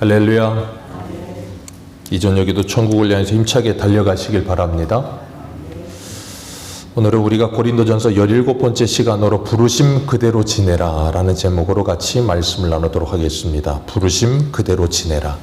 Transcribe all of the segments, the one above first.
할렐루야. 이 저녁에도 천국을 향해서 힘차게 달려가시길 바랍니다. 오늘은 우리가 고린도전서 17번째 시간으로 부르심 그대로 지내라 라는 제목으로 같이 말씀을 나누도록 하겠습니다. 부르심 그대로 지내라.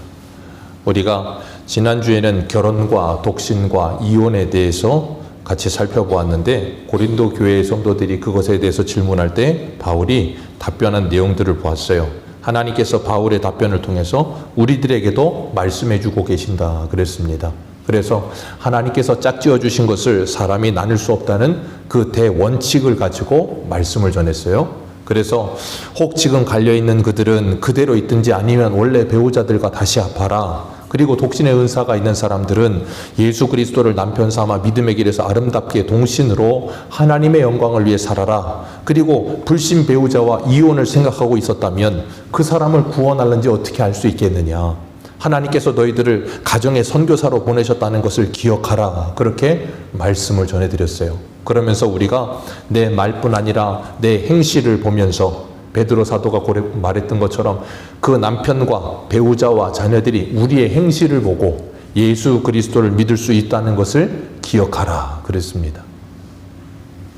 우리가 지난주에는 결혼과 독신과 이혼에 대해서 같이 살펴보았는데, 고린도 교회의 성도들이 그것에 대해서 질문할 때 바울이 답변한 내용들을 보았어요. 하나님께서 바울의 답변을 통해서 우리들에게도 말씀해 주고 계신다 그랬습니다. 그래서 하나님께서 짝지어 주신 것을 사람이 나눌 수 없다는 그 대원칙을 가지고 말씀을 전했어요. 그래서 혹 지금 갈려있는 그들은 그대로 있든지 아니면 원래 배우자들과 다시 합하라. 그리고 독신의 은사가 있는 사람들은 예수 그리스도를 남편 삼아 믿음의 길에서 아름답게 동신으로 하나님의 영광을 위해 살아라. 그리고 불신 배우자와 이혼을 생각하고 있었다면 그 사람을 구원하는지 어떻게 알 수 있겠느냐. 하나님께서 너희들을 가정의 선교사로 보내셨다는 것을 기억하라. 그렇게 말씀을 전해드렸어요. 그러면서 우리가 내 말뿐 아니라 내 행실을 보면서 베드로 사도가 말했던 것처럼 그 남편과 배우자와 자녀들이 우리의 행실을 보고 예수 그리스도를 믿을 수 있다는 것을 기억하라 그랬습니다.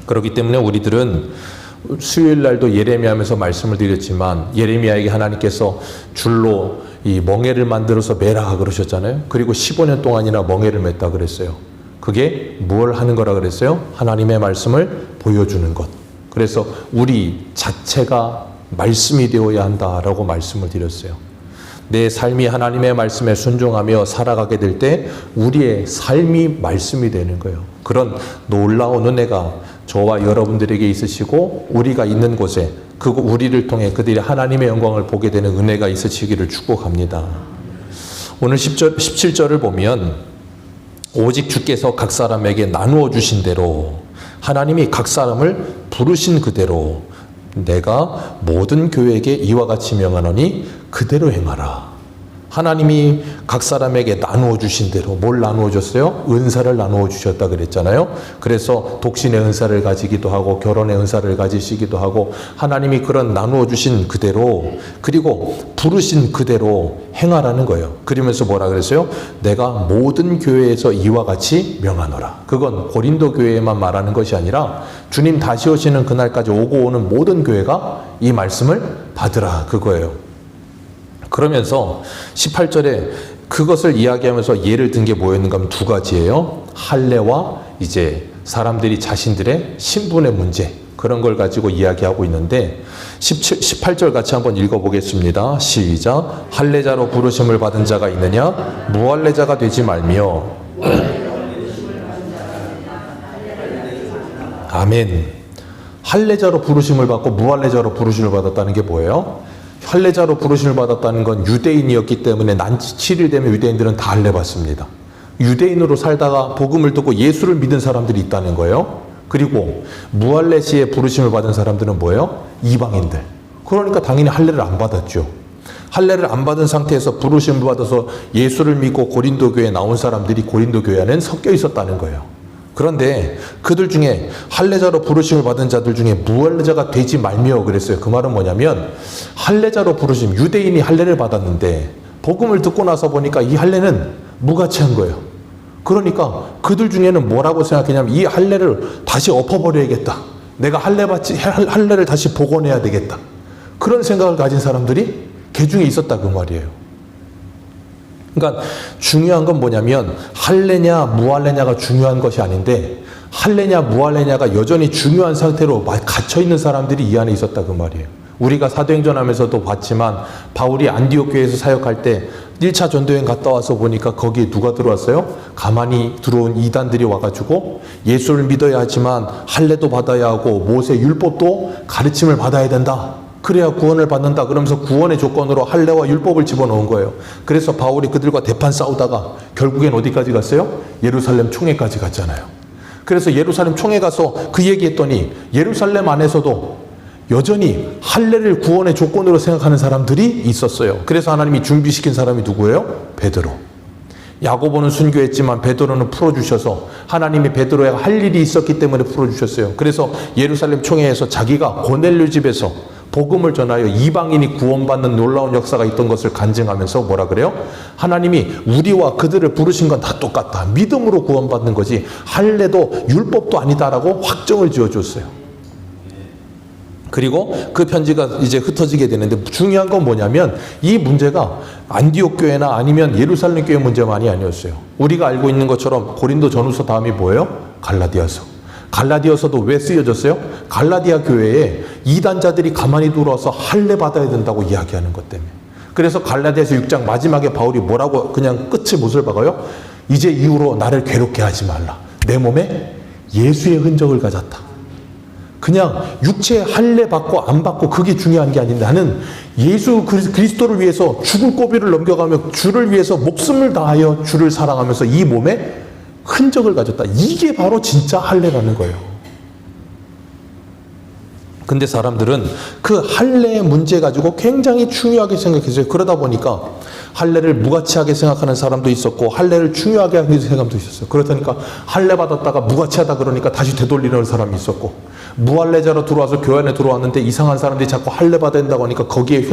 그렇기 때문에 우리들은 수요일 날도 예레미야하면서 말씀을 드렸지만, 예레미야에게 하나님께서 줄로 이 멍에를 만들어서 매라 그러셨잖아요. 그리고 15년 동안이나 멍에를 맸다 그랬어요. 그게 뭘 하는 거라 그랬어요? 하나님의 말씀을 보여주는 것. 그래서 우리 자체가 말씀이 되어야 한다라고 말씀을 드렸어요. 내 삶이 하나님의 말씀에 순종하며 살아가게 될 때 우리의 삶이 말씀이 되는 거예요. 그런 놀라운 은혜가 저와 여러분들에게 있으시고, 우리가 있는 곳에 우리를 통해 그들이 하나님의 영광을 보게 되는 은혜가 있으시기를 축복합니다. 오늘 17절을 보면, 오직 주께서 각 사람에게 나누어 주신 대로, 하나님이 각 사람을 부르신 그대로 내가 모든 교회에게 이와 같이 명하노니 그대로 행하라. 하나님이 각 사람에게 나누어 주신 대로 뭘 나누어 줬어요? 은사를 나누어 주셨다 그랬잖아요. 그래서 독신의 은사를 가지기도 하고 결혼의 은사를 가지시기도 하고, 하나님이 그런 나누어 주신 그대로, 그리고 부르신 그대로 행하라는 거예요. 그러면서 뭐라 그랬어요? 내가 모든 교회에서 이와 같이 명하노라. 그건 고린도 교회에만 말하는 것이 아니라 주님 다시 오시는 그날까지 오고 오는 모든 교회가 이 말씀을 받으라 그거예요. 그러면서 18절에 그것을 이야기하면서 예를 든 게 뭐였는가 하면 두 가지예요. 할례와 이제 사람들이 자신들의 신분의 문제, 그런 걸 가지고 이야기하고 있는데, 18절 같이 한번 읽어보겠습니다. 시작. 할례자로 부르심을 받은 자가 있느냐? 무할례자가 되지 말며. 아멘. 할례자로 부르심을 받고 무할례자로 부르심을 받았다는 게 뭐예요? 할례자로 부르심을 받았다는 건 유대인이었기 때문에 난치 7일 되면 유대인들은 다 할례 받습니다. 유대인으로 살다가 복음을 듣고 예수를 믿은 사람들이 있다는 거예요. 그리고 무할례 시에 부르심을 받은 사람들은 뭐예요? 이방인들. 그러니까 당연히 할례를 안 받았죠. 할례를 안 받은 상태에서 부르심을 받아서 예수를 믿고 고린도 교회에 나온 사람들이 고린도 교회 안에는 섞여 있었다는 거예요. 그런데 그들 중에 할례자로 부르심을 받은 자들 중에 무할례자가 되지 말며 그랬어요. 그 말은 뭐냐면, 할례자로 부르심, 유대인이 할례를 받았는데 복음을 듣고 나서 보니까 이 할례는 무가치한 거예요. 그러니까 그들 중에는 뭐라고 생각했냐면, 이 할례를 다시 엎어버려야겠다. 내가 할례를 다시 복원해야 되겠다. 그런 생각을 가진 사람들이 개중에 있었다 그 말이에요. 그러니까 중요한 건 뭐냐면, 할례냐 무할례냐가 중요한 것이 아닌데, 할례냐 무할례냐가 여전히 중요한 상태로 갇혀있는 사람들이 이 안에 있었다 그 말이에요. 우리가 사도행전 하면서도 봤지만, 바울이 안디옥 교회에서 사역할 때 1차 전도여행 갔다 와서 보니까 거기에 누가 들어왔어요? 가만히 들어온 이단들이 와가지고 예수를 믿어야 하지만 할례도 받아야 하고 모세 율법도 가르침을 받아야 된다. 그래야 구원을 받는다. 그러면서 구원의 조건으로 할례와 율법을 집어넣은 거예요. 그래서 바울이 그들과 대판 싸우다가 결국엔 어디까지 갔어요? 예루살렘 총회까지 갔잖아요. 그래서 예루살렘 총회 가서 그 얘기했더니, 예루살렘 안에서도 여전히 할례를 구원의 조건으로 생각하는 사람들이 있었어요. 그래서 하나님이 준비시킨 사람이 누구예요? 베드로. 야고보는 순교했지만 베드로는 풀어주셔서, 하나님이 베드로에게 할 일이 있었기 때문에 풀어주셨어요. 그래서 예루살렘 총회에서 자기가 고넬료 집에서 복음을 전하여 이방인이 구원받는 놀라운 역사가 있던 것을 간증하면서 뭐라 그래요? 하나님이 우리와 그들을 부르신 건 다 똑같다. 믿음으로 구원받는 거지 할례도 율법도 아니다라고 확정을 지어줬어요. 그리고 그 편지가 이제 흩어지게 되는데 중요한 건 뭐냐면 이 문제가 안디옥 교회나 아니면 예루살렘 교회 문제만이 아니었어요. 우리가 알고 있는 것처럼 고린도 전후서 다음이 뭐예요? 갈라디아서. 갈라디아서도 왜 쓰여졌어요? 갈라디아 교회에 이단자들이 가만히 들어와서 할례 받아야 된다고 이야기하는 것 때문에. 그래서 갈라디아서 6장 마지막에 바울이 뭐라고 그냥 끝을 못을 박아요? 이제 이후로 나를 괴롭게 하지 말라. 내 몸에 예수의 흔적을 가졌다. 그냥 육체의 할례 받고 안 받고 그게 중요한 게 아닌데 나는 예수 그리스도를 위해서 죽을 고비를 넘겨가며 주를 위해서 목숨을 다하여 주를 사랑하면서 이 몸에 흔적을 가졌다. 이게 바로 진짜 할례라는 거예요. 근데 사람들은 그 할례의 문제 가지고 굉장히 중요하게 생각했어요. 그러다 보니까 할례를 무가치하게 생각하는 사람도 있었고 할례를 중요하게 하는 사람도 있었어요. 그러다니까 할례 받았다가 무가치하다 그러니까 다시 되돌리는 사람이 있었고 무할례자로 들어와서 교회 안에 들어왔는데 이상한 사람들이 자꾸 할례 받아야 된다고 하니까 거기에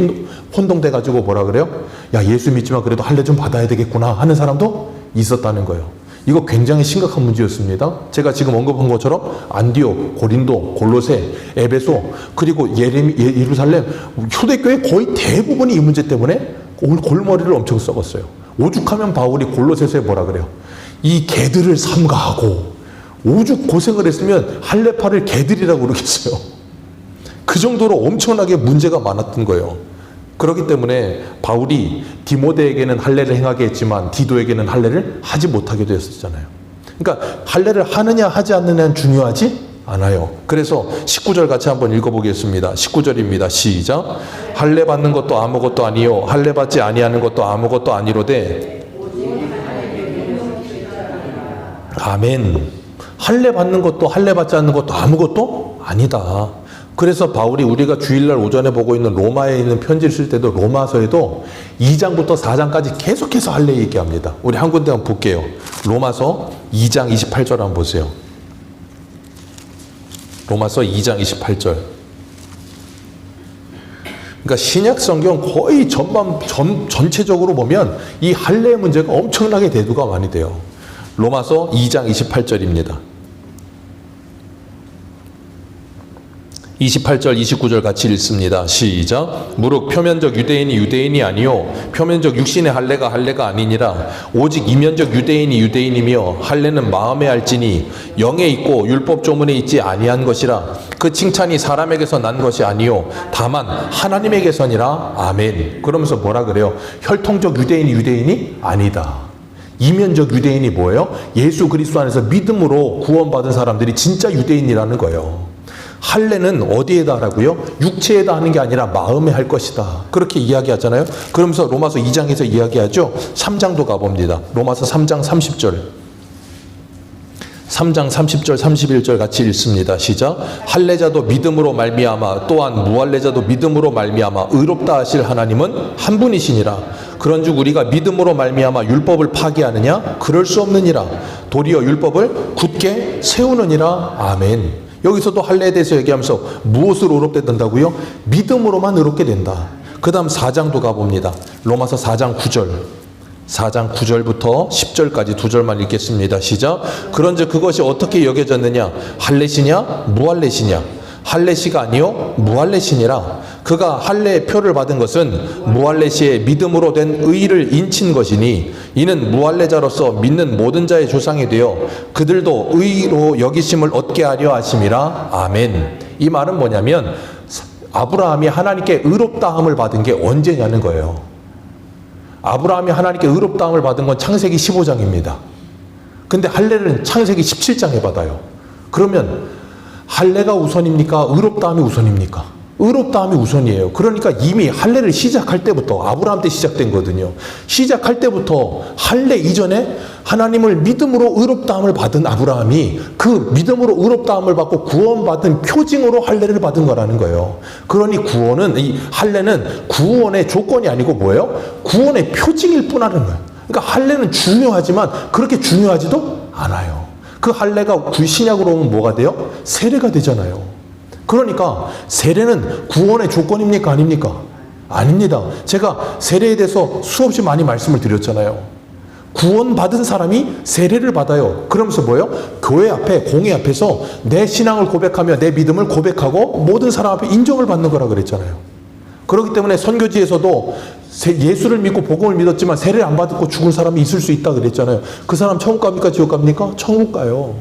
혼동돼 가지고 뭐라 그래요? 야, 예수 믿지만 그래도 할례 좀 받아야 되겠구나 하는 사람도 있었다는 거예요. 이거 굉장히 심각한 문제였습니다. 제가 지금 언급한 것처럼 안디옥, 고린도, 골로새, 에베소 그리고 예루살렘 초대교회 거의 대부분이 이 문제 때문에 골머리를 엄청 썩었어요. 오죽하면 바울이 골로새서에 뭐라 그래요? 이 개들을 삼가하고 오죽 고생을 했으면 할례파를 개들이라고 그러겠어요. 그 정도로 엄청나게 문제가 많았던 거예요. 그렇기 때문에 바울이 디모데에게는 할례를 행하게 했지만 디도에게는 할례를 하지 못하게 되었었잖아요. 그러니까 할례를 하느냐 하지 않느냐는 중요하지 않아요. 그래서 19절 같이 한번 읽어보겠습니다. 19절입니다. 시작. 할례 받는 것도 아무것도 아니요 할례 받지 아니하는 것도 아무것도 아니로되 아멘. 할례 받는 것도 할례 받지 않는 것도 아무것도 아니다. 그래서 바울이 우리가 주일날 오전에 보고 있는 로마에 있는 편지를 쓸 때도 로마서에도 2장부터 4장까지 계속해서 할례 얘기합니다. 우리 한 군데 한번 볼게요. 로마서 2장 28절 한번 보세요. 로마서 2장 28절. 그러니까 신약 성경 거의 전체적으로 보면 이 할례 문제가 엄청나게 대두가 많이 돼요. 로마서 2장 28절입니다. 28절 29절 같이 읽습니다. 시작. 무릇 표면적 유대인이 유대인이 아니요 표면적 육신의 할례가 할례가 아니니라. 오직 이면적 유대인이 유대인이며 할례는 마음에 할지니 영에 있고 율법 조문에 있지 아니한 것이라. 그 칭찬이 사람에게서 난 것이 아니요 다만 하나님에게서니라. 아멘. 그러면서 뭐라 그래요? 혈통적 유대인이 유대인이 아니다. 이면적 유대인이 뭐예요? 예수 그리스도 안에서 믿음으로 구원받은 사람들이 진짜 유대인이라는 거예요. 할례는 어디에다 하라고요? 육체에다 하는 게 아니라 마음에 할 것이다. 그렇게 이야기하잖아요. 그러면서 로마서 2장에서 이야기하죠. 3장도 가봅니다. 로마서 3장 30절. 3장 30절 31절 같이 읽습니다. 시작. 할례자도 믿음으로 말미암아 또한 무할례자도 믿음으로 말미암아 의롭다 하실 하나님은 한 분이시니라. 그런즉 우리가 믿음으로 말미암아 율법을 파기하느냐? 그럴 수 없느니라. 도리어 율법을 굳게 세우느니라. 아멘. 여기서도 할례에 대해서 얘기하면서 무엇으로 의롭게 된다고요? 믿음으로만 의롭게 된다. 그 다음 4장도 가봅니다. 로마서 4장 9절. 4장 9절부터 10절까지 두 절만 읽겠습니다. 시작. 그런즉 그것이 어떻게 여겨졌느냐? 할례시냐? 무할례시냐? 할례시가 아니요 무할례시니라. 그가 할례의 표를 받은 것은 무할례시의 믿음으로 된 의를 인친 것이니 이는 무할례자로서 믿는 모든 자의 조상이 되어 그들도 의로 여기심을 얻게 하려 하심이라. 아멘. 이 말은 뭐냐면 아브라함이 하나님께 의롭다함을 받은 게 언제냐는 거예요. 아브라함이 하나님께 의롭다함을 받은 건 창세기 15장입니다. 근데 할례는 창세기 17장에 받아요. 그러면 할례가 우선입니까? 의롭다함이 우선입니까? 의롭다함이 우선이에요. 그러니까 이미 할례를 시작할 때부터 아브라함 때 시작된 거거든요. 시작할 때부터 할례 이전에 하나님을 믿음으로 의롭다함을 받은 아브라함이 그 믿음으로 의롭다함을 받고 구원받은 표징으로 할례를 받은 거라는 거예요. 그러니 구원은 이 할례는 구원의 조건이 아니고 뭐예요? 구원의 표징일 뿐이라는 거예요. 그러니까 할례는 중요하지만 그렇게 중요하지도 않아요. 그 할례가 신약으로 오면 뭐가 돼요? 세례가 되잖아요. 그러니까 세례는 구원의 조건입니까? 아닙니까? 아닙니다. 제가 세례에 대해서 수없이 많이 말씀을 드렸잖아요. 구원받은 사람이 세례를 받아요. 그러면서 뭐예요? 교회 앞에, 공회 앞에서 내 신앙을 고백하며 내 믿음을 고백하고 모든 사람 앞에 인정을 받는 거라 그랬잖아요. 그렇기 때문에 선교지에서도 예수를 믿고 복음을 믿었지만 세례를 안 받고 죽은 사람이 있을 수 있다 그랬잖아요. 그 사람 천국 갑니까? 지옥 갑니까? 천국 가요.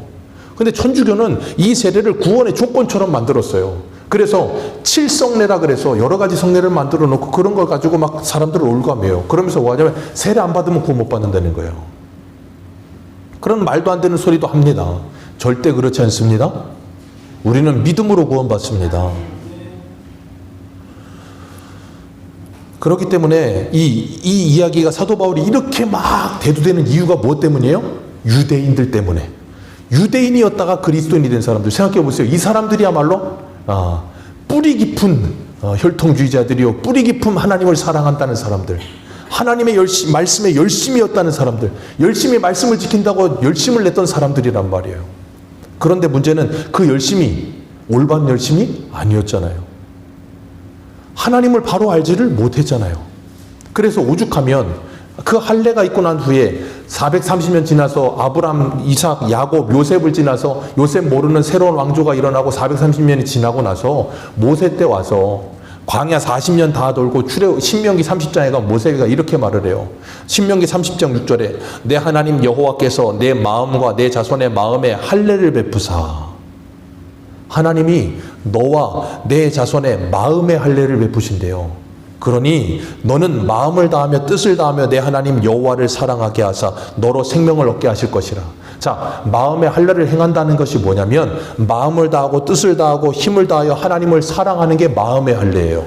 근데 천주교는 이 세례를 구원의 조건처럼 만들었어요. 그래서 칠성례라 그래서 여러 가지 성례를 만들어 놓고 그런 걸 가지고 막 사람들을 올가매요. 그러면서 뭐 하냐면 세례 안 받으면 구원 못 받는다는 거예요. 그런 말도 안 되는 소리도 합니다. 절대 그렇지 않습니다. 우리는 믿음으로 구원받습니다. 그렇기 때문에 이 이야기가 사도 바울이 이렇게 막 대두되는 이유가 무엇 때문이에요? 유대인들 때문에. 유대인이었다가 그리스도인이 된 사람들 생각해 보세요. 이 사람들이야말로 뿌리 깊은 혈통주의자들이요, 뿌리 깊은 하나님을 사랑한다는 사람들, 하나님의 말씀에 열심이었다는 사람들, 열심히 말씀을 지킨다고 열심을 냈던 사람들이란 말이에요. 그런데 문제는 그 열심이 올바른 열심이 아니었잖아요. 하나님을 바로 알지를 못했잖아요. 그래서 오죽하면 그 할례가 있고 난 후에 430년 지나서 아브람, 이삭, 야곱, 요셉을 지나서 요셉 모르는 새로운 왕조가 일어나고 430년이 지나고 나서 모세 때 와서 광야 40년 다 돌고 신명기 30장에 가면 모세가 이렇게 말을 해요. 신명기 30장 6절에 내 하나님 여호와께서 내 마음과 내 자손의 마음에 할례를 베푸사. 하나님이 너와 내 자손의 마음의 할례를 베푸신대요. 그러니 너는 마음을 다하며 뜻을 다하며 내 하나님 여호와를 사랑하게 하사 너로 생명을 얻게 하실 것이라. 자, 마음의 할례를 행한다는 것이 뭐냐면 마음을 다하고 뜻을 다하고 힘을 다하여 하나님을 사랑하는 게 마음의 할례예요.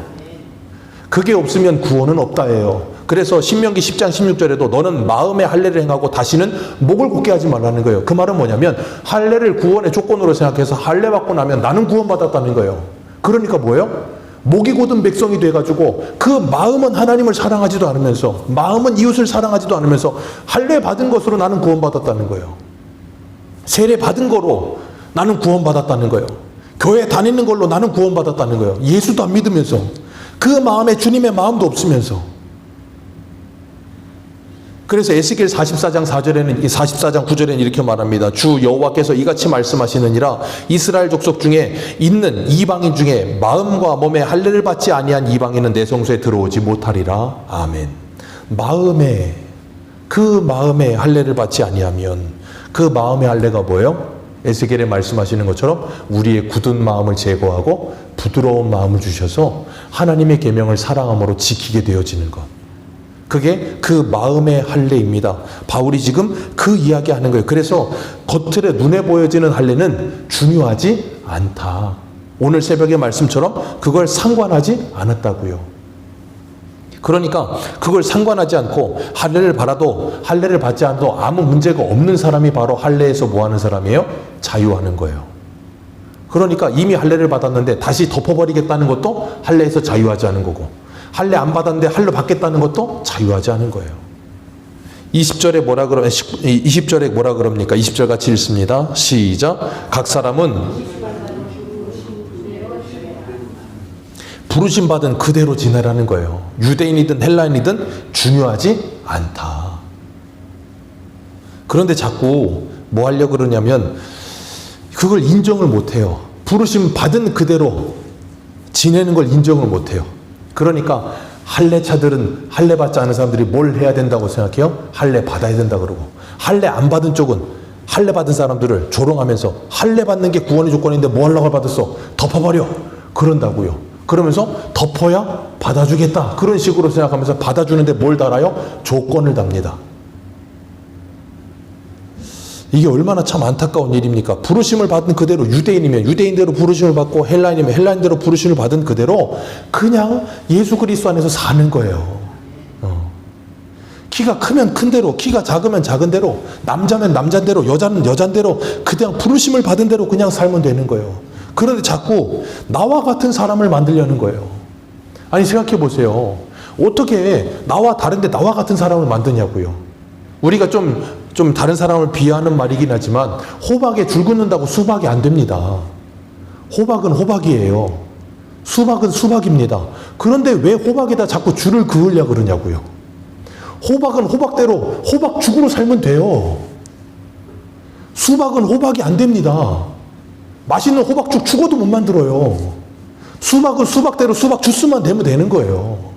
그게 없으면 구원은 없다예요. 그래서 신명기 10장 16절에도 너는 마음의 할례를 행하고 다시는 목을 굳게 하지 말라는 거예요. 그 말은 뭐냐면 할례를 구원의 조건으로 생각해서 할례 받고 나면 나는 구원받았다는 거예요. 그러니까 뭐예요? 목이 곧은 백성이 돼가지고 그 마음은 하나님을 사랑하지도 않으면서 마음은 이웃을 사랑하지도 않으면서 할례 받은 것으로 나는 구원받았다는 거예요. 세례 받은 거로 나는 구원받았다는 거예요. 교회 다니는 걸로 나는 구원받았다는 거예요. 예수도 안 믿으면서 그 마음에 주님의 마음도 없으면서. 그래서 에스겔 44장 9절에는 이렇게 말합니다. 주 여호와께서 이같이 말씀하시느니라. 이스라엘 족속 중에 있는 이방인 중에 마음과 몸에 할례를 받지 아니한 이방인은 내 성소에 들어오지 못하리라. 아멘. 그 마음에 할례를 받지 아니하면 그 마음의 할례가 뭐예요? 에스겔에 말씀하시는 것처럼 우리의 굳은 마음을 제거하고 부드러운 마음을 주셔서 하나님의 계명을 사랑함으로 지키게 되어지는 것. 그게 그 마음의 할례입니다. 바울이 지금 그 이야기하는 거예요. 그래서 겉으로 눈에 보여지는 할례는 중요하지 않다. 오늘 새벽의 말씀처럼 그걸 상관하지 않았다고요. 그러니까 그걸 상관하지 않고 할례를 받지 않아도 아무 문제가 없는 사람이 바로 할례에서 뭐 하는 사람이에요? 자유하는 거예요. 그러니까 이미 할례를 받았는데 다시 덮어버리겠다는 것도 할례에서 자유하지 않은 거고, 할례 안 받았는데 할례 받겠다는 것도 자유하지 않은 거예요. 20절에 뭐라 그럽니까? 20절 같이 읽습니다. 시작. 각 사람은 부르심 받은 그대로 지내라는 거예요. 유대인이든 헬라인이든 중요하지 않다. 그런데 자꾸 뭐 하려고 그러냐면 그걸 인정을 못해요. 부르심 받은 그대로 지내는 걸 인정을 못해요. 그러니까 할례차들은, 할례 받지 않은 사람들이 뭘 해야 된다고 생각해요? 할례 받아야 된다 그러고, 할례 안 받은 쪽은 할례 받은 사람들을 조롱하면서 할례 받는 게 구원의 조건인데 뭐 하려고 받았어? 덮어버려. 그런다고요. 그러면서 덮어야 받아주겠다. 그런 식으로 생각하면서 받아주는데 뭘 달아요? 조건을 답니다. 이게 얼마나 참 안타까운 일입니까? 부르심을 받은 그대로, 유대인이면 유대인대로 부르심을 받고 헬라인이면 헬라인대로 부르심을 받은 그대로 그냥 예수 그리스도 안에서 사는 거예요. 키가 크면 큰 대로, 키가 작으면 작은 대로, 남자면 남잔대로, 여자는 여잔대로 그냥 부르심을 받은 대로 그냥 살면 되는 거예요. 그런데 자꾸 나와 같은 사람을 만들려는 거예요. 아니 생각해 보세요. 어떻게 나와 다른데 나와 같은 사람을 만드냐고요. 우리가 좀 다른 사람을 비하하는 말이긴 하지만 호박에 줄 긋는다고 수박이 안 됩니다. 호박은 호박이에요. 수박은 수박입니다. 그런데 왜 호박에다 자꾸 줄을 그으려고 그러냐고요. 호박은 호박대로 호박죽으로 살면 돼요. 수박은 호박이 안 됩니다. 맛있는 호박죽 죽어도 못 만들어요. 수박은 수박대로 수박 주스만 되면 되는 거예요.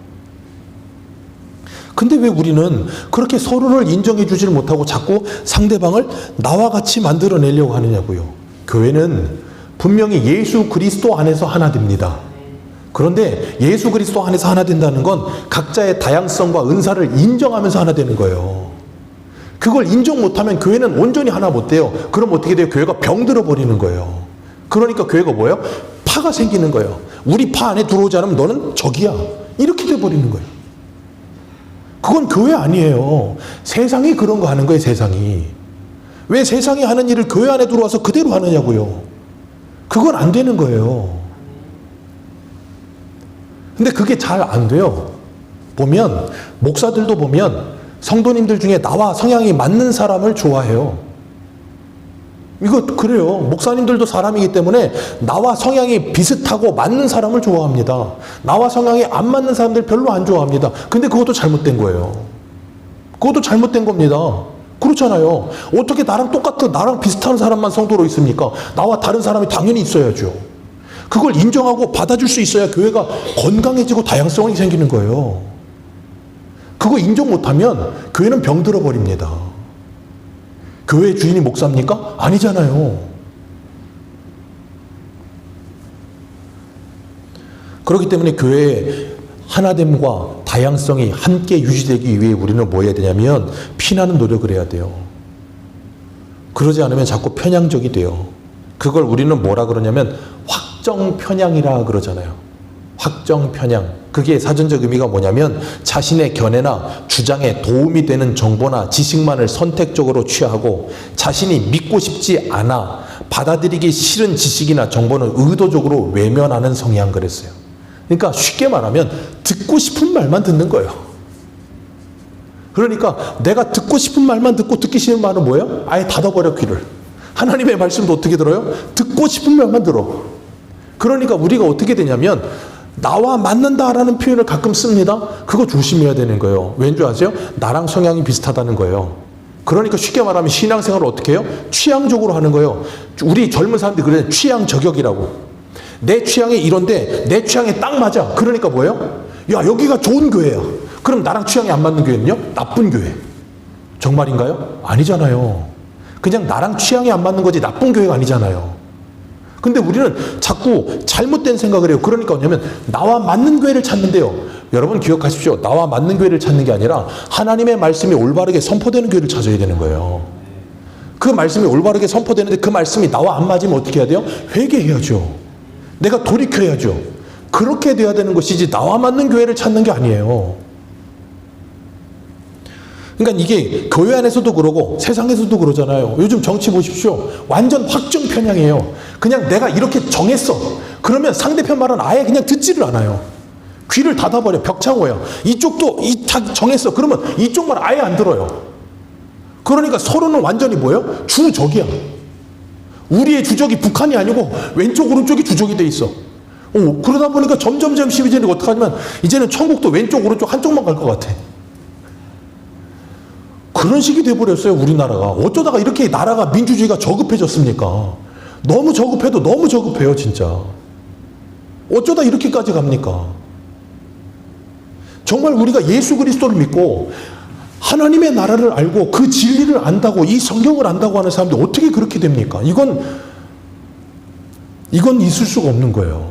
근데 왜 우리는 그렇게 서로를 인정해 주지를 못하고 자꾸 상대방을 나와 같이 만들어내려고 하느냐고요. 교회는 분명히 예수 그리스도 안에서 하나 됩니다. 그런데 예수 그리스도 안에서 하나 된다는 건 각자의 다양성과 은사를 인정하면서 하나 되는 거예요. 그걸 인정 못하면 교회는 온전히 하나 못 돼요. 그럼 어떻게 돼요? 교회가 병들어 버리는 거예요. 그러니까 교회가 뭐예요? 파가 생기는 거예요. 우리 파 안에 들어오지 않으면 너는 적이야. 이렇게 돼 버리는 거예요. 그건 교회 아니에요. 세상이 그런 거 하는 거예요, 세상이. 왜 세상이 하는 일을 교회 안에 들어와서 그대로 하느냐고요. 그건 안 되는 거예요. 근데 그게 잘 안 돼요. 보면, 목사들도 보면 성도님들 중에 나와 성향이 맞는 사람을 좋아해요. 이거 그래요. 목사님들도 사람이기 때문에 나와 성향이 비슷하고 맞는 사람을 좋아합니다. 나와 성향이 안 맞는 사람들 별로 안 좋아합니다. 근데 그것도 잘못된 거예요. 그것도 잘못된 겁니다. 그렇잖아요. 어떻게 나랑 똑같은, 나랑 비슷한 사람만 성도로 있습니까? 나와 다른 사람이 당연히 있어야죠. 그걸 인정하고 받아줄 수 있어야 교회가 건강해지고 다양성이 생기는 거예요. 그거 인정 못하면 교회는 병들어 버립니다. 교회 주인이 목사입니까? 아니잖아요. 그렇기 때문에 교회의 하나됨과 다양성이 함께 유지되기 위해 우리는 뭐 해야 되냐면 피나는 노력을 해야 돼요. 그러지 않으면 자꾸 편향적이 돼요. 그걸 우리는 뭐라 그러냐면 확정 편향이라 그러잖아요. 확정 편향. 그게 사전적 의미가 뭐냐면 자신의 견해나 주장에 도움이 되는 정보나 지식만을 선택적으로 취하고 자신이 믿고 싶지 않아 받아들이기 싫은 지식이나 정보는 의도적으로 외면하는 성향 그랬어요. 그러니까 쉽게 말하면 듣고 싶은 말만 듣는 거예요. 그러니까 내가 듣고 싶은 말만 듣고 듣기 싫은 말은 뭐예요? 아예 닫아버려 귀를. 하나님의 말씀도 어떻게 들어요? 듣고 싶은 말만 들어. 그러니까 우리가 어떻게 되냐면 나와 맞는다라는 표현을 가끔 씁니다. 그거 조심해야 되는 거예요. 왠지 아세요? 나랑 성향이 비슷하다는 거예요. 그러니까 쉽게 말하면 신앙생활을 어떻게 해요? 취향적으로 하는 거예요. 우리 젊은 사람들이 그래요. 취향 저격이라고. 내 취향이 이런데 내 취향에 딱 맞아. 그러니까 뭐예요? 야, 여기가 좋은 교회야. 그럼 나랑 취향이 안 맞는 교회는요? 나쁜 교회. 정말인가요? 아니잖아요. 그냥 나랑 취향이 안 맞는 거지 나쁜 교회가 아니잖아요. 근데 우리는 자꾸 잘못된 생각을 해요. 그러니까 뭐냐면 나와 맞는 교회를 찾는데요. 여러분 기억하십시오. 나와 맞는 교회를 찾는 게 아니라 하나님의 말씀이 올바르게 선포되는 교회를 찾아야 되는 거예요. 그 말씀이 올바르게 선포되는데 그 말씀이 나와 안 맞으면 어떻게 해야 돼요? 회개해야죠. 내가 돌이켜야죠. 그렇게 돼야 되는 것이지 나와 맞는 교회를 찾는 게 아니에요. 그러니까 이게 교회 안에서도 그러고 세상에서도 그러잖아요. 요즘 정치 보십시오. 완전 확정 편향이에요. 그냥 내가 이렇게 정했어. 그러면 상대편 말은 아예 그냥 듣지를 않아요. 귀를 닫아버려. 벽창호야. 이쪽도 정했어. 그러면 이쪽 말 아예 안 들어요. 그러니까 서로는 완전히 뭐예요? 주적이야. 우리의 주적이 북한이 아니고 왼쪽 오른쪽이 주적이 돼 있어. 그러다 보니까 점점 심해지는 게 어떡하냐면 이제는 천국도 왼쪽 오른쪽 한쪽만 갈 것 같아. 그런 식이 돼버렸어요, 우리나라가. 어쩌다가 이렇게 나라가 민주주의가 저급해졌습니까? 너무 저급해도 너무 저급해요, 진짜. 어쩌다 이렇게까지 갑니까? 정말 우리가 예수 그리스도를 믿고 하나님의 나라를 알고 그 진리를 안다고 이 성경을 안다고 하는 사람들이 어떻게 그렇게 됩니까? 이건 있을 수가 없는 거예요.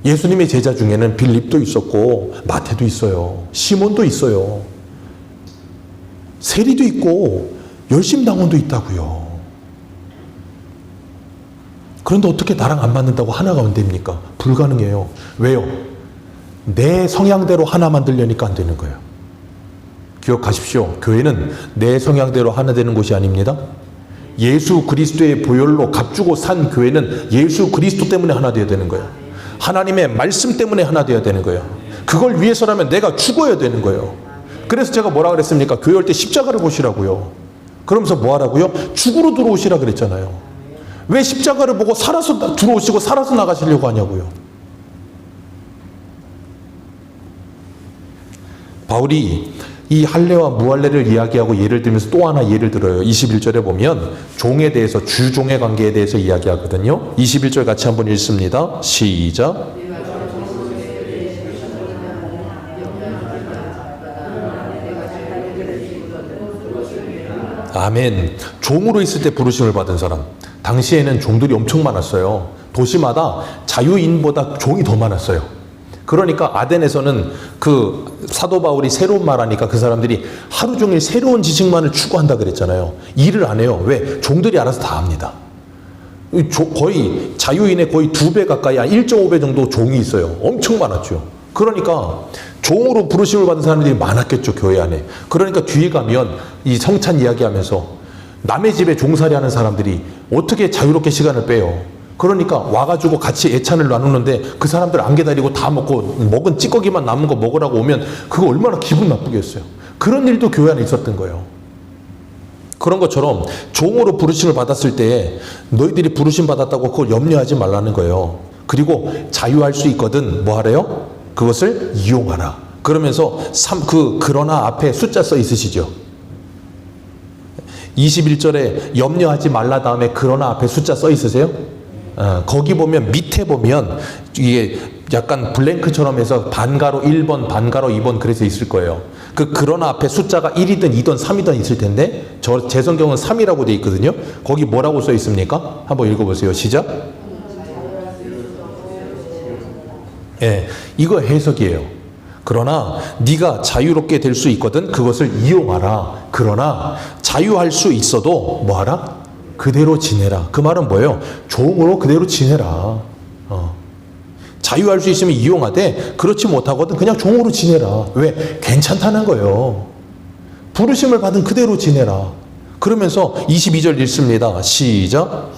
예수님의 제자 중에는 빌립도 있었고 마태도 있어요. 시몬도 있어요. 세리도 있고 열심당원도 있다고요. 그런데 어떻게 나랑 안 맞는다고 하나가 안 됩니까? 불가능해요. 왜요? 내 성향대로 하나 만들려니까 안 되는 거예요. 기억하십시오. 교회는 내 성향대로 하나 되는 곳이 아닙니다. 예수 그리스도의 보혈로 값주고 산 교회는 예수 그리스도 때문에 하나 되어야 되는 거예요. 하나님의 말씀 때문에 하나 되어야 되는 거예요. 그걸 위해서라면 내가 죽어야 되는 거예요. 그래서 제가 뭐라 그랬습니까? 교회 올 때 십자가를 보시라고요. 그러면서 뭐 하라고요? 죽으로 들어오시라 그랬잖아요. 왜 십자가를 보고 살아서 들어오시고 살아서 나가시려고 하냐고요. 바울이 이 할례와 무할례를 이야기하고 예를 들면서 또 하나 예를 들어요. 21절에 보면 종에 대해서, 주종의 관계에 대해서 이야기하거든요. 21절 같이 한번 읽습니다. 시작. 아멘. 종으로 있을 때 부르심을 받은 사람. 당시에는 종들이 엄청 많았어요. 도시마다 자유인보다 종이 더 많았어요. 그러니까 아덴에서는 그 사도 바울이 새로운 말하니까 그 사람들이 하루 종일 새로운 지식만을 추구한다 그랬잖아요. 일을 안 해요. 왜? 종들이 알아서 다 합니다. 거의 자유인의 거의 2배 가까이, 1.5배 정도 종이 있어요. 엄청 많았죠. 그러니까 종으로 부르심을 받은 사람들이 많았겠죠, 교회 안에. 그러니까 뒤에 가면 이 성찬 이야기하면서 남의 집에 종살이 하는 사람들이 어떻게 자유롭게 시간을 빼요. 그러니까 와가지고 같이 예찬을 나누는데 그 사람들 안 기다리고 다 먹고 먹은 찌꺼기만 남은 거 먹으라고 오면 그거 얼마나 기분 나쁘겠어요. 그런 일도 교회 안에 있었던 거예요. 그런 것처럼 종으로 부르심을 받았을 때 너희들이 부르심 받았다고 그걸 염려하지 말라는 거예요. 그리고 자유할 수 있거든 뭐 하래요? 그것을 이용하라. 그러면서 그러나 앞에 숫자 써 있으시죠. 21절에 염려하지 말라 다음에 그러나 앞에 숫자 써 있으세요? 거기 보면 밑에 보면 이게 약간 블랭크처럼 해서 반가로 1번, 반가로 2번 그래서 있을 거예요. 그러나 앞에 숫자가 1이든 2든 3이든 있을 텐데 제 성경은 3이라고 돼 있거든요. 거기 뭐라고 써 있습니까? 한번 읽어보세요. 시작. 예, 이거 해석이에요. 그러나 네가 자유롭게 될 수 있거든 그것을 이용하라. 그러나 자유할 수 있어도 뭐하라? 그대로 지내라. 그 말은 뭐예요? 종으로 그대로 지내라. 자유할 수 있으면 이용하되 그렇지 못하거든 그냥 종으로 지내라. 왜? 괜찮다는 거예요. 부르심을 받은 그대로 지내라. 그러면서 22절 읽습니다. 시작.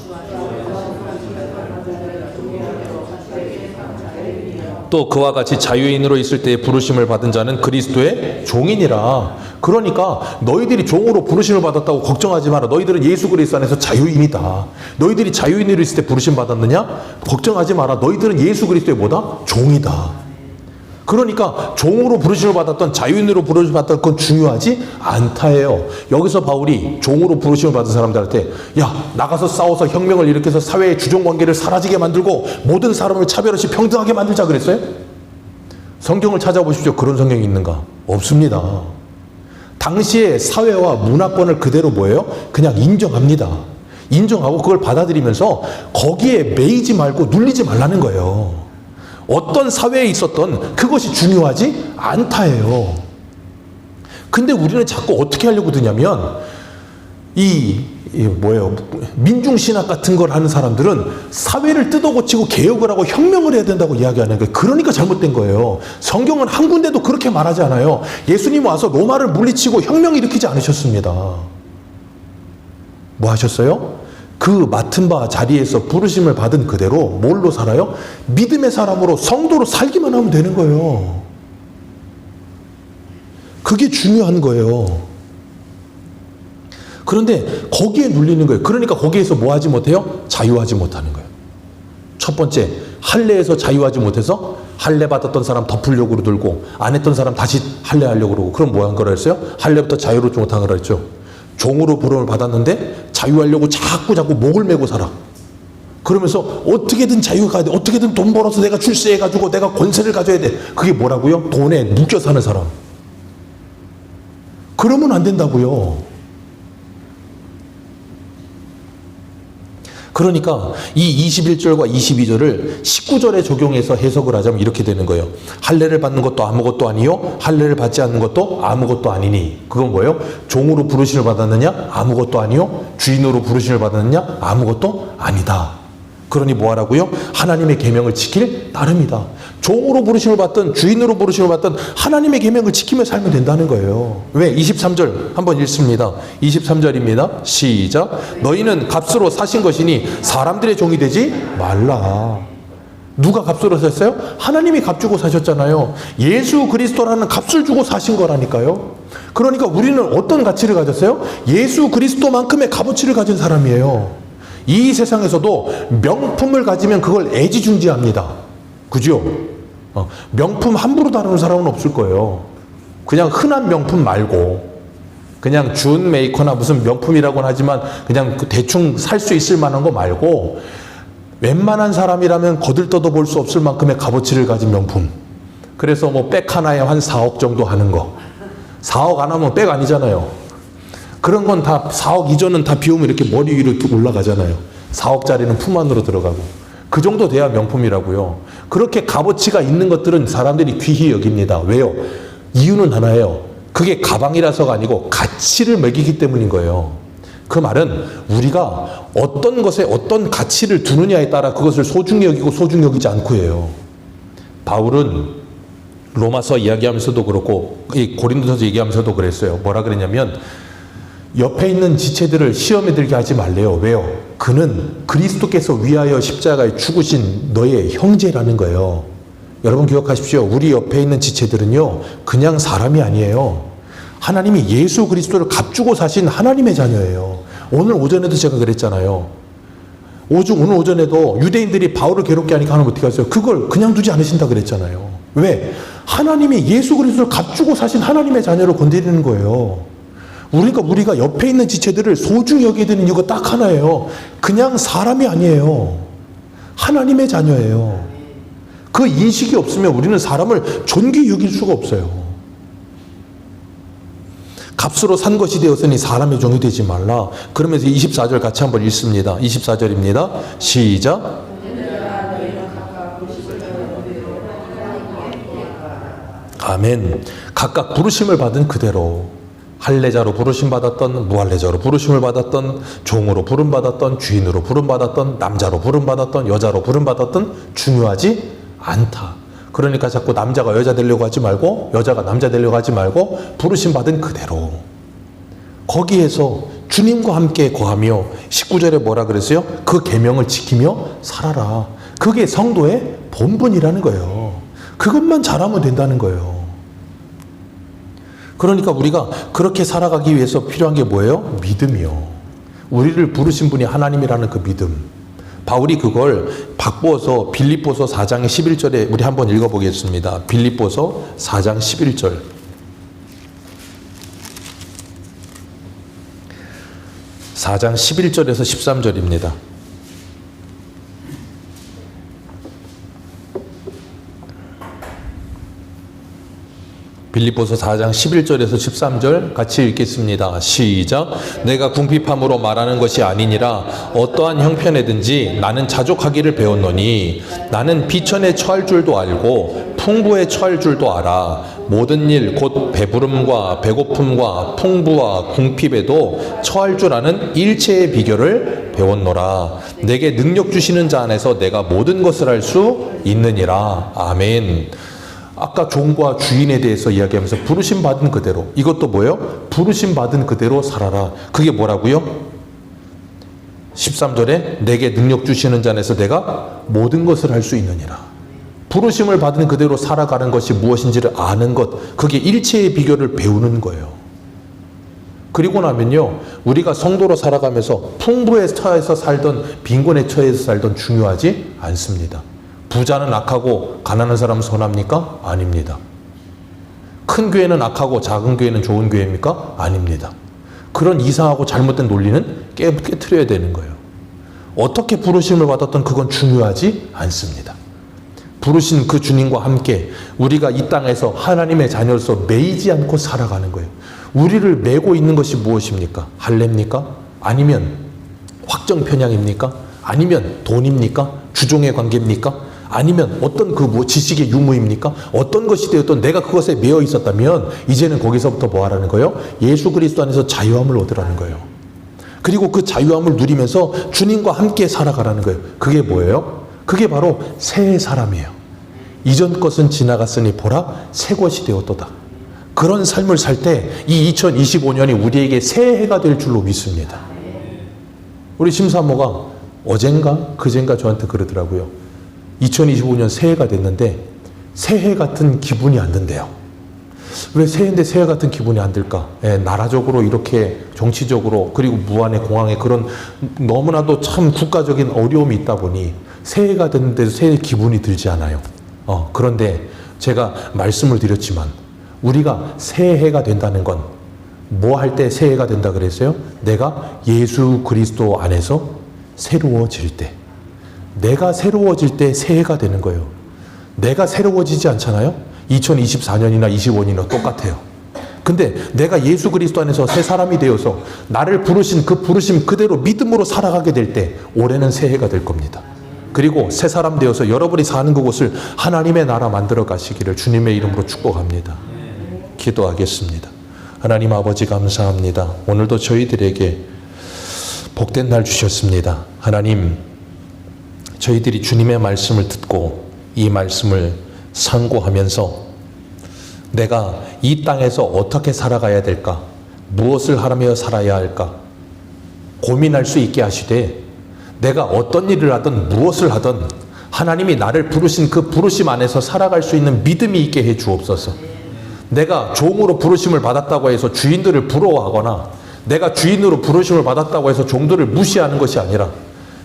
또 그와 같이 자유인으로 있을 때에 부르심을 받은 자는 그리스도의 종이니라. 그러니까 너희들이 종으로 부르심을 받았다고 걱정하지 마라. 너희들은 예수 그리스도 안에서 자유인이다. 너희들이 자유인으로 있을 때 부르심 받았느냐? 걱정하지 마라. 너희들은 예수 그리스도의 뭐다? 종이다. 그러니까 종으로 부르심을 받았던 자유인으로 부르심을 받았던 건 중요하지 않다예요. 여기서 바울이 종으로 부르심을 받은 사람들한테 야 나가서 싸워서 혁명을 일으켜서 사회의 주종관계를 사라지게 만들고 모든 사람을 차별 없이 평등하게 만들자 그랬어요? 성경을 찾아보십시오. 그런 성경이 있는가? 없습니다. 당시의 사회와 문화권을 그대로 뭐예요? 그냥 인정합니다. 인정하고 그걸 받아들이면서 거기에 매이지 말고 눌리지 말라는 거예요. 어떤 사회에 있었던 그것이 중요하지 않다예요. 근데 우리는 자꾸 어떻게 하려고 드냐면 뭐예요? 민중신학 같은 걸 하는 사람들은 사회를 뜯어고치고 개혁을 하고 혁명을 해야 된다고 이야기하는 거예요. 그러니까 잘못된 거예요. 성경은 한 군데도 그렇게 말하지 않아요. 예수님 와서 로마를 물리치고 혁명 일으키지 않으셨습니다. 뭐 하셨어요? 그 맡은 바 자리에서 부르심을 받은 그대로 뭘로 살아요? 믿음의 사람으로 성도로 살기만 하면 되는 거예요. 그게 중요한 거예요. 그런데 거기에 눌리는 거예요. 그러니까 거기에서 뭐 하지 못해요? 자유하지 못하는 거예요. 첫 번째, 할례에서 자유하지 못해서 할례 받았던 사람 덮으려고 들고 안 했던 사람 다시 할례 하려고 그러고 그럼 뭐 한 거라 했어요? 할례부터 자유롭지 못한 거라 했죠. 종으로 부름을 받았는데 자유하려고 자꾸 목을 메고 살아. 그러면서 어떻게든 자유가 돼. 어떻게든 돈 벌어서 내가 출세해가지고 내가 권세를 가져야 돼. 그게 뭐라고요? 돈에 묶여 사는 사람. 그러면 안 된다고요. 그러니까 이 21절과 22절을 19절에 적용해서 해석을 하자면 이렇게 되는 거예요. 할례를 받는 것도 아무것도 아니요 할례를 받지 않는 것도 아무것도 아니니. 그건 뭐예요? 종으로 부르심을 받았느냐? 아무것도 아니요. 주인으로 부르심을 받았느냐? 아무것도 아니다. 그러니 뭐 하라고요? 하나님의 계명을 지킬 따름이다. 종으로 부르심을 받든 주인으로 부르심을 받든 하나님의 계명을 지키며 살면 된다는 거예요. 왜? 23절 한번 읽습니다. 23절입니다. 시작. 너희는 값으로 사신 것이니 사람들의 종이 되지 말라. 누가 값으로 샀어요? 하나님이 값 주고 사셨잖아요. 예수 그리스도라는 값을 주고 사신 거라니까요. 그러니까 우리는 어떤 가치를 가졌어요? 예수 그리스도만큼의 값어치를 가진 사람이에요. 이 세상에서도 명품을 가지면 그걸 애지중지합니다. 그죠? 명품 함부로 다루는 사람은 없을 거예요. 그냥 흔한 명품 말고, 그냥 준 메이커나 무슨 명품이라고는 하지만 그냥 대충 살 수 있을 만한 거 말고, 웬만한 사람이라면 거들떠도 볼 수 없을 만큼의 값어치를 가진 명품. 그래서 뭐 백 하나에 한 4억 정도 하는 거. 4억 안 하면 백 아니잖아요. 그런 건 다 4억 이전은 다 비우면 이렇게 머리 위로 올라가잖아요. 4억짜리는 품 안으로 들어가고. 그 정도 돼야 명품이라고요. 그렇게 값어치가 있는 것들은 사람들이 귀히 여깁니다. 왜요? 이유는 하나예요. 그게 가방이라서가 아니고 가치를 매기기 때문인 거예요. 그 말은 우리가 어떤 것에 어떤 가치를 두느냐에 따라 그것을 소중히 여기고 소중히 여기지 않고 해요. 바울은 로마서 이야기하면서도 그렇고 이 고린도서 얘기하면서도 그랬어요. 뭐라 그랬냐면 옆에 있는 지체들을 시험에 들게 하지 말래요. 왜요? 그는 그리스도께서 위하여 십자가에 죽으신 너의 형제라는 거예요. 여러분 기억하십시오. 우리 옆에 있는 지체들은요, 그냥 사람이 아니에요. 하나님이 예수 그리스도를 값주고 사신 하나님의 자녀예요. 오늘 오전에도 제가 그랬잖아요. 오늘 오전에도 유대인들이 바울을 괴롭게 하니까 하나님 어떻게 하세요? 그걸 그냥 두지 않으신다 그랬잖아요. 왜? 하나님이 예수 그리스도를 값주고 사신 하나님의 자녀를 건드리는 거예요. 우리가 옆에 있는 지체들을 소중히 여기게 되는 이유가 딱 하나예요. 그냥 사람이 아니에요. 하나님의 자녀예요. 그 인식이 없으면 우리는 사람을 존귀히 여길 수가 없어요. 값으로 산 것이 되었으니 사람의 종이 되지 말라. 그러면서 24절 같이 한번 읽습니다. 24절입니다. 시작. 아멘. 각각 부르심을 받은 그대로, 할례자로 부르심 받았던, 무할례자로 부르심을 받았던, 종으로 부름 받았던, 주인으로 부름 받았던, 남자로 부름 받았던, 여자로 부름 받았던, 중요하지 않다. 그러니까 자꾸 남자가 여자 되려고 하지 말고 여자가 남자 되려고 하지 말고 부르심 받은 그대로 거기에서 주님과 함께 거하며 19절에 뭐라 그랬어요? 그 계명을 지키며 살아라. 그게 성도의 본분이라는 거예요. 그것만 잘하면 된다는 거예요. 그러니까 우리가 그렇게 살아가기 위해서 필요한 게 뭐예요? 믿음이요. 우리를 부르신 분이 하나님이라는 그 믿음. 바울이 그걸 바꾸어서 빌립보서 4장 11절에 우리 한번 읽어보겠습니다. 빌립보서 4장 11절. (4장 11절에서 13절입니다) 빌립보서 4장 11절에서 13절 같이 읽겠습니다. 시작. 내가 궁핍함으로 말하는 것이 아니니라. 어떠한 형편에든지 나는 자족하기를 배웠노니 나는 비천에 처할 줄도 알고 풍부에 처할 줄도 알아. 모든 일 곧 배부름과 배고픔과 풍부와 궁핍에도 처할 줄 아는 일체의 비결을 배웠노라. 내게 능력 주시는 자 안에서 내가 모든 것을 할 수 있느니라. 아멘. 아까 종과 주인에 대해서 이야기하면서 부르심 받은 그대로, 이것도 뭐예요? 부르심 받은 그대로 살아라. 그게 뭐라고요? 13절에 내게 능력 주시는 자 안에서 내가 모든 것을 할 수 있느니라. 부르심을 받은 그대로 살아가는 것이 무엇인지를 아는 것, 그게 일체의 비결을 배우는 거예요. 그리고 나면요, 우리가 성도로 살아가면서 풍부에 처해서 살던 빈곤에 처해서 살던 중요하지 않습니다. 부자는 악하고 가난한 사람은 선합니까? 아닙니다. 큰 교회는 악하고 작은 교회는 좋은 교회입니까? 아닙니다. 그런 이상하고 잘못된 논리는 깨트려야 되는 거예요. 어떻게 부르심을 받았던 그건 중요하지 않습니다. 부르신 그 주님과 함께 우리가 이 땅에서 하나님의 자녀로서 매이지 않고 살아가는 거예요. 우리를 매고 있는 것이 무엇입니까? 할례입니까? 아니면 확정 편향입니까? 아니면 돈입니까? 주종의 관계입니까? 아니면 어떤 지식의 유무입니까? 어떤 것이 되었던 내가 그것에 매여 있었다면 이제는 거기서부터 뭐 하라는 거예요? 예수 그리스도 안에서 자유함을 얻으라는 거예요. 그리고 그 자유함을 누리면서 주님과 함께 살아가라는 거예요. 그게 뭐예요? 그게 바로 새 사람이에요. 이전 것은 지나갔으니 보라 새 것이 되었도다. 그런 삶을 살 때 이 2025년이 우리에게 새해가 될 줄로 믿습니다. 우리 심사모가 어젠가 그젠가 저한테 그러더라고요. 2025년 새해가 됐는데 새해 같은 기분이 안 든대요. 왜 새해인데 새해 같은 기분이 안 들까? 예, 나라적으로 이렇게 정치적으로 그리고 무안의 공황에 그런 너무나도 참 국가적인 어려움이 있다 보니 새해가 됐는데도 새해 기분이 들지 않아요. 그런데 제가 말씀을 드렸지만 우리가 새해가 된다는 건 뭐 할 때 새해가 된다 그랬어요? 내가 예수 그리스도 안에서 새로워질 때, 내가 새로워질 때 새해가 되는 거예요. 내가 새로워지지 않잖아요? 2024년이나 25년이나 똑같아요. 근데 내가 예수 그리스도 안에서 새 사람이 되어서 나를 부르신 그 부르심 그대로 믿음으로 살아가게 될 때 올해는 새해가 될 겁니다. 그리고 새 사람 되어서 여러분이 사는 그곳을 하나님의 나라 만들어 가시기를 주님의 이름으로 축복합니다. 기도하겠습니다. 하나님 아버지 감사합니다. 오늘도 저희들에게 복된 날 주셨습니다. 하나님, 저희들이 주님의 말씀을 듣고 이 말씀을 상고하면서 내가 이 땅에서 어떻게 살아가야 될까? 무엇을 하며 살아야 할까? 고민할 수 있게 하시되 내가 어떤 일을 하든 무엇을 하든 하나님이 나를 부르신 그 부르심 안에서 살아갈 수 있는 믿음이 있게 해 주옵소서. 내가 종으로 부르심을 받았다고 해서 주인들을 부러워하거나 내가 주인으로 부르심을 받았다고 해서 종들을 무시하는 것이 아니라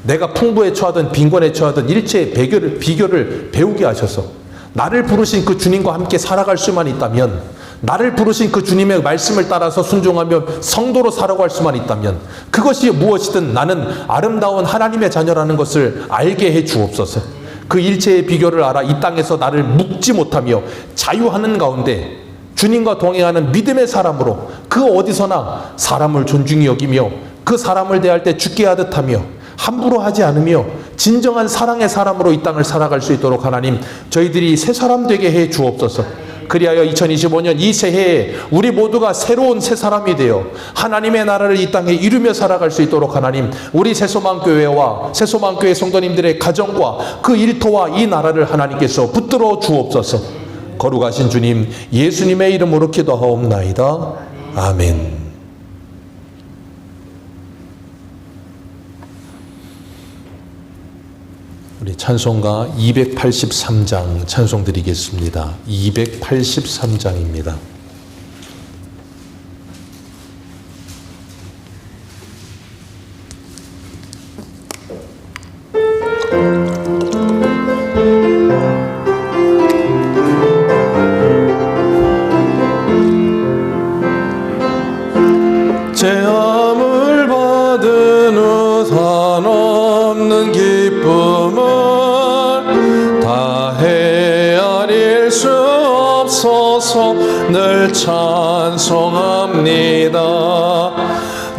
내가 풍부에 처하든 빈곤에 처하든 일체의 비결을 배우게 하셔서 나를 부르신 그 주님과 함께 살아갈 수만 있다면, 나를 부르신 그 주님의 말씀을 따라서 순종하며 성도로 살아갈 수만 있다면 그것이 무엇이든 나는 아름다운 하나님의 자녀라는 것을 알게 해 주옵소서. 그 일체의 비결을 알아 이 땅에서 나를 묶지 못하며 자유하는 가운데 주님과 동행하는 믿음의 사람으로 그 어디서나 사람을 존중히 여기며 그 사람을 대할 때 죽게 하듯 하며 함부로 하지 않으며 진정한 사랑의 사람으로 이 땅을 살아갈 수 있도록 하나님 저희들이 새 사람 되게 해 주옵소서. 그리하여 2025년 이 새해에 우리 모두가 새로운 새 사람이 되어 하나님의 나라를 이 땅에 이루며 살아갈 수 있도록 하나님 우리 새소망교회와 새소망교회 성도님들의 가정과 그 일터와 이 나라를 하나님께서 붙들어 주옵소서. 거룩하신 주님 예수님의 이름으로 기도하옵나이다. 아멘. 우리 찬송가 283장 찬송 드리겠습니다. 283장입니다. 제함을 받은 후 산없는 기쁨을 다 헤아릴 수 없어서 늘 찬송합니다.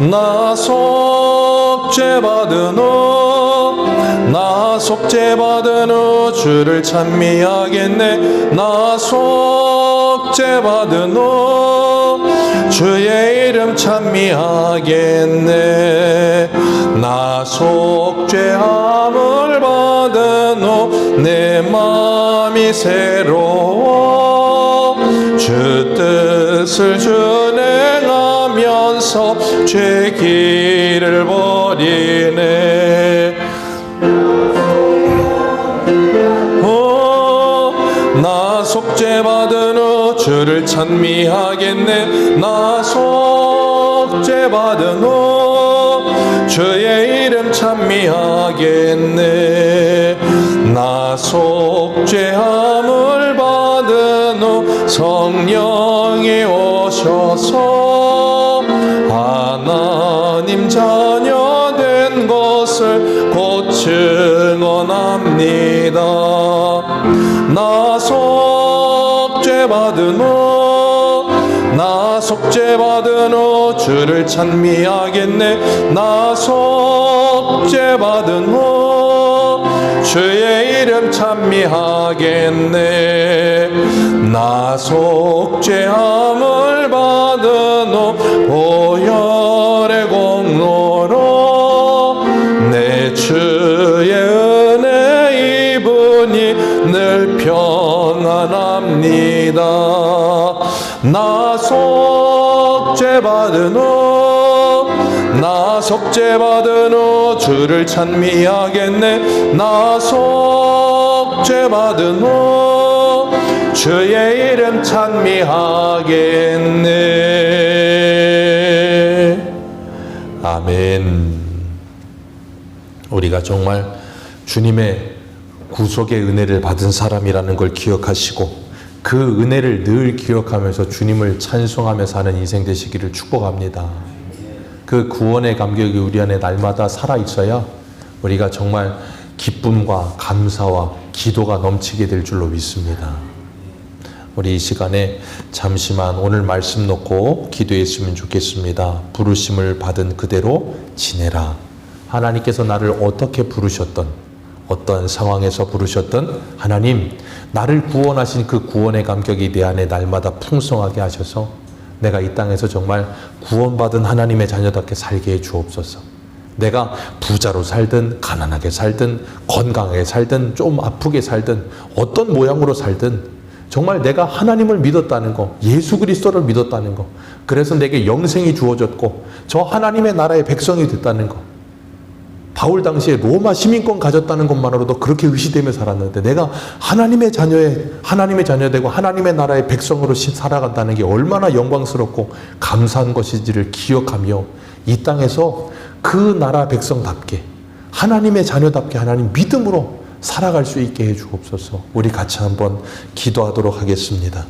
나 속죄받은 후 나 속죄받은 후 주를 찬미하겠네. 나 속죄받은 후 주의 이름 찬미하겠네. 나 속죄함을 받은 후 내 마음이 새로워 주 뜻을 준행하면서 죄 길을 버리네. 나 속죄받은 후 주를 찬미하겠네. 나 속죄받은 후 주의 이름 찬미하겠네. 나 속죄함을 받은 후 성령이 오셔서 하나님 자녀 된 것을 곧 증언합니다. 나 속죄받은 후 나 속죄받은 후 주를 찬미하겠네. 나 속죄받은 후 주의 이름 찬미하겠네. 나 속죄함을 받은 후 보혈의 공로로 내 주의 은혜 입으니 늘 평안합니다. 나 속죄받은 후 나 속죄받은 후 주를 찬미하겠네. 나 속죄받은 후 주의 이름 찬미하겠네. 아멘. 우리가 정말 주님의 구속의 은혜를 받은 사람이라는 걸 기억하시고 그 은혜를 늘 기억하면서 주님을 찬송하며 사는 인생 되시기를 축복합니다. 그 구원의 감격이 우리 안에 날마다 살아있어야 우리가 정말 기쁨과 감사와 기도가 넘치게 될 줄로 믿습니다. 우리 이 시간에 잠시만 오늘 말씀 놓고 기도했으면 좋겠습니다. 부르심을 받은 그대로 지내라. 하나님께서 나를 어떻게 부르셨던 어떤 상황에서 부르셨던 하나님, 나를 구원하신 그 구원의 감격이 내 안에 날마다 풍성하게 하셔서 내가 이 땅에서 정말 구원받은 하나님의 자녀답게 살게 해 주옵소서. 내가 부자로 살든 가난하게 살든 건강하게 살든 좀 아프게 살든 어떤 모양으로 살든 정말 내가 하나님을 믿었다는 거, 예수 그리스도를 믿었다는 거, 그래서 내게 영생이 주어졌고 저 하나님의 나라의 백성이 됐다는 거, 바울 당시에 로마 시민권 가졌다는 것만으로도 그렇게 의시되며 살았는데 내가 하나님의 자녀되고 하나님의 나라의 백성으로 살아간다는 게 얼마나 영광스럽고 감사한 것인지를 기억하며 이 땅에서 그 나라 백성답게 하나님의 자녀답게 하나님 믿음으로 살아갈 수 있게 해 주옵소서. 우리 같이 한번 기도하도록 하겠습니다.